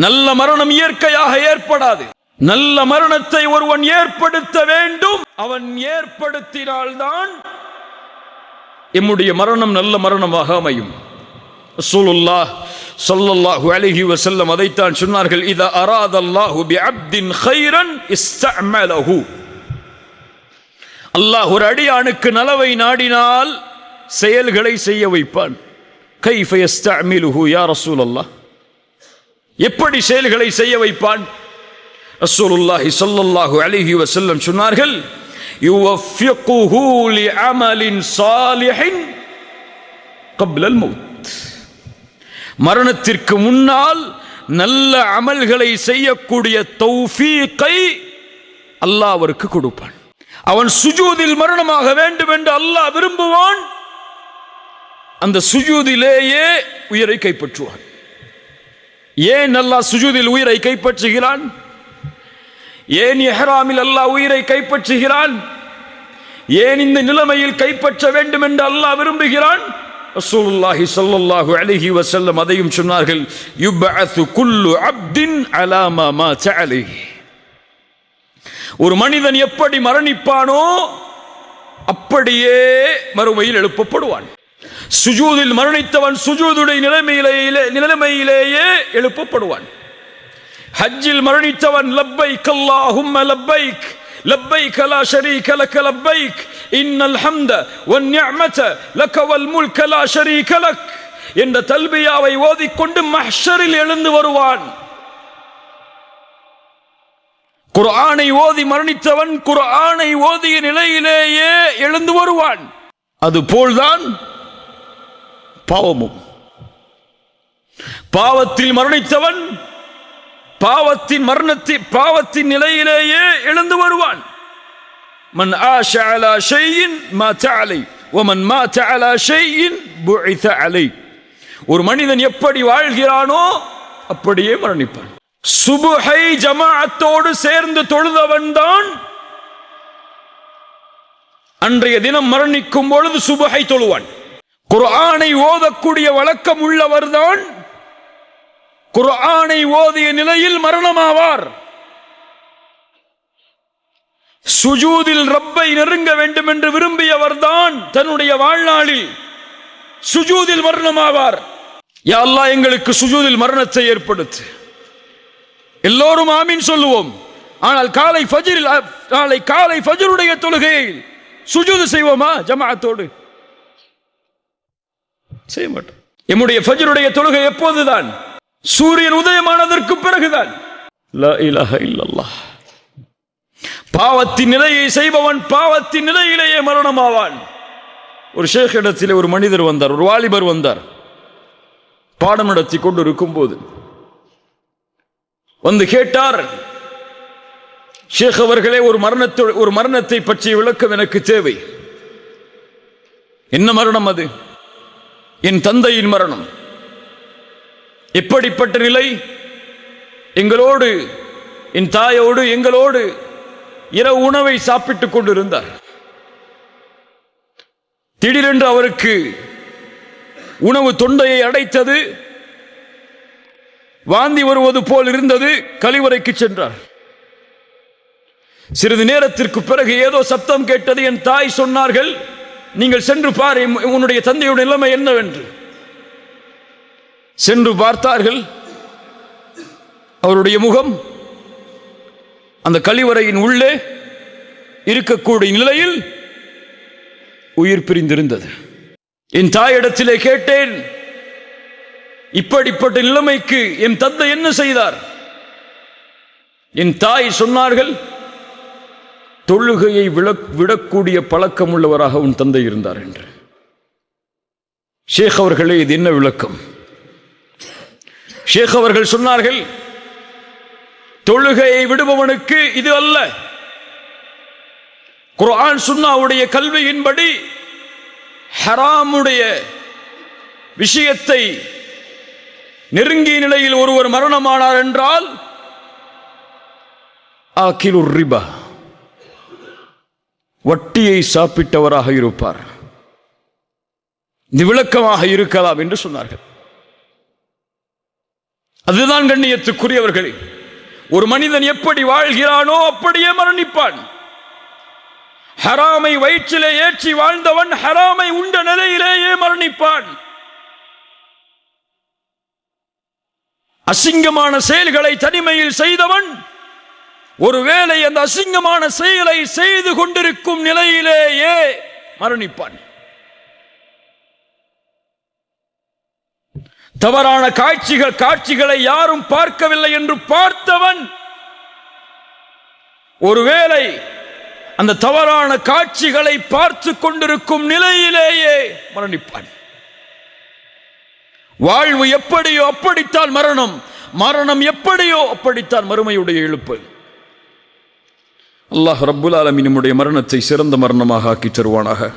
நல்ல மரணம் இயற்கையாக ஏற்படாது. நல்ல மரணத்தை ஒருவன் ஏற்படுத்த வேண்டும். அவன் ஏற்படுத்தினால்தான் எம்முடைய மரணம் நல்ல மரணமாக அமையும். ரசூலுல்லாஹ் ஸல்லல்லாஹு அலைஹி வஸல்லம் அதைத்தான் சொன்னார்கள், இதா அராதல்லாஹு பிஅப்தின் கைரன் இஸ்தஅமலஹு. அல்லாஹ் ஒரு அடியானுக்கு நலவை நாடினால் செயல்களை செய்ய வைப்பான். கைஃப யஸ்தஅமிலுஹு யா ரசூலல்லாஹ், எப்படி செயல்களை செய்ய வைப்பான்? ரசூலுல்லாஹி ஸல்லல்லாஹு அலைஹி வஸல்லம் சொன்னார்கள், யுவஃபிகுஹு லிஅமலின் ஸாலிஹின் கப்லல் மௌத். மரணத்திற்கு முன்னால் நல்ல அமல்களை செய்யக்கூடிய தௌஃபீகை அல்லாஹ் அவருக்கு கொடுப்பான். அவன் சுஜூதில் மரணமாக வேண்டும் என்று அல்லாஹ் விரும்புவான். அந்த சுஜூதிலேயே உயிரை கைப்பற்றுவான். ஏன் அல்லாஹ் சுஜூதில் உயிரை கைப்பற்றுகிறான்? ஏன் இஹ்ராமில் அல்லாஹ் உயிரை கைப்பற்றுகிறான்? ஏன் இந்த நிலைமையில் கைப்பற்ற வேண்டும் என்று அல்லாஹ் விரும்புகிறான்? ரசூலுல்லாஹி ஸல்லல்லாஹு அலைஹி வஸல்லம் அதையும் சொன்னார்கள், யுபஅது குல்லு அப்தின் அலா மா மாத அலைஹி. ஒரு மனிதன் எப்படி மரணிப்பானோ அப்படியே மறுமையில் எழுப்பப்படுவான். சுஜூதில் மரணித்தவன் சுஜூதுடைய நிலைமையிலேயே எழுப்பப்படுவான். ஹஜ்ஜில் மரணித்தவன் லப்பைக் அல்லாஹும்ம லப்பைக் லப்பைக் லா ஷரீக லக லப்பைக் இன்னல் ஹம்த வன் நிஅமத லக வல் முல்க லா ஷரீக லக் என்ற தல்பியாவை ஓதிக்கொண்டு மஹ்ஷரில் எழுந்து வருவான். குர்ஆனை ஓதி மரணித்தவன் குர்ஆனை ஓதிய நிலையிலேயே எழுந்து வருவான். அதுபோல்தான் பாவமும். பாவத்தில் மரணித்தவன் பாவத்தின் நிலையிலேயே எழுந்து வருவான். மன் ஆஷ அலா ஷைஇன் மாத அலை வமன் மாத அலா ஷைஇன் புஇத அலை. ஒரு மனிதன் எப்படி வாழ்கிறானோ அப்படியே மரணிப்பான். சுபுஹை ஜமாஅத்தோடு சேர்ந்து தொழுதவன் தான் அன்றைய தினம் மரணிக்கும் பொழுது சுபுஹை தொழுவான். குர்ஆனை ஓதக்கூடிய வழக்கம் உள்ளவர்தான் குர்ஆனை ஓதிய நிலையில் மரணமாவார். சுஜூதில் ரப்பை நெருங்க வேண்டும் என்று விரும்பியவர்தான் தன்னுடைய வாழ்நாளில் சுஜூதில் மரணமாவார். யா அல்லாஹ், எங்களுக்கு சுஜூதில் மரணத்தை ஏற்படுத்து. எல்லோரும் ஆமீன் சொல்லுவோம். ஆனால் நாளை காலை ஃபஜ்ருடைய தொழுகையை சுஜூது செய்வோமா ஜமாஅத்தோடு? செய்ய மாட்டோம். எம்முடைய ஃபஜ்ருடைய தொழுகை எப்போதுதான்? சூரியன் உதயமானதற்கு பிறகுதான். லா இலாஹ இல்லல்லாஹ். பாவத்தின் நிலையை செய்பவன் பாவத்தின் நிலையிலேயே மரணமாவான். ஒரு ஷேக் இடத்திலே ஒரு மனிதர் வந்தார், ஒரு வாலிபர் வந்தார். பாடம் நடத்தி கொண்டு இருக்கும் போது வந்து கேட்டார், ஷேக் அவர்களே, ஒரு மரணத்தை பற்றிய விளக்கம் எனக்கு தேவை. என்ன மரணம் அது? என் தந்தையின் மரணம். எப்படிப்பட்ட நிலை? எங்களோடு, என் தாயோடு எங்களோடு இரவு உணவை சாப்பிட்டுக் கொண்டிருந்தார். திடீரென்று அவருக்கு உணவு தொண்டையை அடைத்தது, வாந்தி வருவது போல் இருந்தது. கழிவறைக்கு சென்றார். சிறிது நேரத்திற்கு பிறகு ஏதோ சப்தம் கேட்டது. என் தாய் சொன்னார்கள், நீங்கள் சென்று பார் உன்னுடைய தந்தையுடைய நிலைமை என்னவென்று. சென்று பார்த்தார்கள். அவருடைய முகம் அந்த கழிவறையின் உள்ளே இருக்கக்கூடிய நிலையில் உயிர் பிரிந்திருந்தது. என் தாயிடத்திலே கேட்டேன், இப்படிப்பட்ட நிலைமைக்கு என் தந்தை என்ன செய்தார்? என் தாய் சொன்னார்கள், தொழுகையை விடக்கூடிய பழக்கம் உள்ளவராக உன் தந்தை இருந்தார் என்று. ஷேக் அவர்களே, இது என்ன விளக்கம்? ஷேக் அவர்கள் சொன்னார்கள், தொழுகையை விடுபவனுக்கு இது அல்ல. குர்ஆன் சுன்னாவுடைய கல்வியின்படி ஹராமுடைய விஷயத்தை நெருங்கிய நிலையில் ஒருவர் மரணமானார் என்றால் ஆகிலுர் ரிபா, வட்டியை சாப்பிட்டவராக இருப்பார். இது விளக்கமாக இருக்கலாம் என்று சொன்னார்கள். அதுதான் கண்ணியத்துக்குரியவர்களே, ஒரு மனிதன் எப்படி வாழ்கிறானோ அப்படியே மரணிப்பான். ஹராமை வயிற்றிலே ஏற்றி வாழ்ந்தவன் ஹராமை உண்ட நிலையிலேயே மரணிப்பான். அசிங்கமான செயல்களை தனிமையில் செய்தவன் ஒருவேளை அந்த அசிங்கமான செயலை செய்து கொண்டிருக்கும் நிலையிலேயே மரணிப்பான். தவறான காட்சிகளை யாரும் பார்க்கவில்லை என்று பார்த்தவன் ஒருவேளை அந்த தவறான காட்சிகளை பார்த்து கொண்டிருக்கும் நிலையிலேயே மரணிப்பான். வாழ்வு எப்படியோ அப்படித்தான் மரணம், மரணம் எப்படியோ அப்படித்தான் மறுமையுடைய எழுப்பு. அல்லாஹ் ரப்புல் ஆலமீன் நம்முடைய மரணத்தை சிறந்த மரணமாக ஆக்கி தருவானாக.